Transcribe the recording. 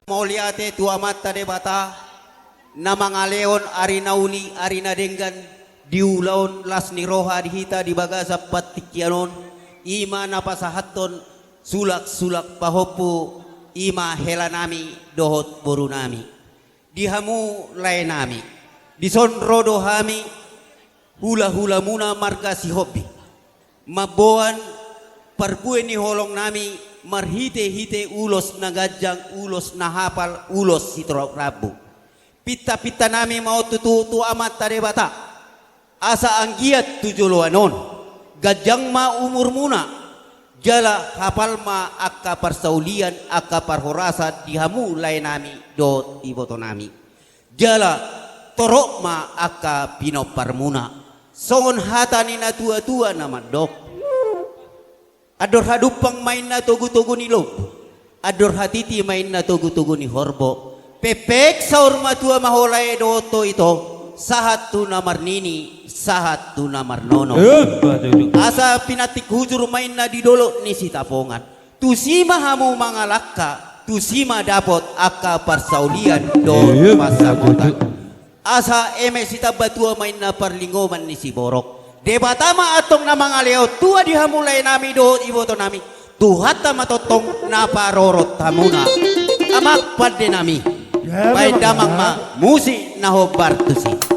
Mauliate tu amat tade bata na mga leon ari nauli ari nadenggan diulaon las ni roha dihita di bagasa patikyanon ima napasahaton sulak-sulak pahopu ima helanami dohot borunami dihamu lainami disonrodo hami hula-hula muna marga si hobi maboan parpue ni holong nami marhite-hite ulos na gajang ulos na hapal ulos si rabu pita-pita nami mau tutu amat tade bata asa anggiat tujuluanon gajang ma umur muna jala hafal ma akka parsaulian akka parhorasa dihamu lain nami dot iboto nami jala torok ma akka pinopar muna songon hatani na tua-tua nama dok ador hadupang main na togu-togu ni lob ador hatiti main na togu-togu ni horbo pepek saur matua maholay doto ito sahat tu namar nini sahat tu namar nono asa pinatik hujur main na didolo ni sitapongan tu sima hamu mangalakka tu sima dapot akka parsaulian do pasabutan asa eme sita batua main na parlingoman ni si borok debatama atong na mga leo tua dihamulay nami do iboto nami tuhat na matotong naparorot hamuna amak pade nami bay damang ma musi na hobartusi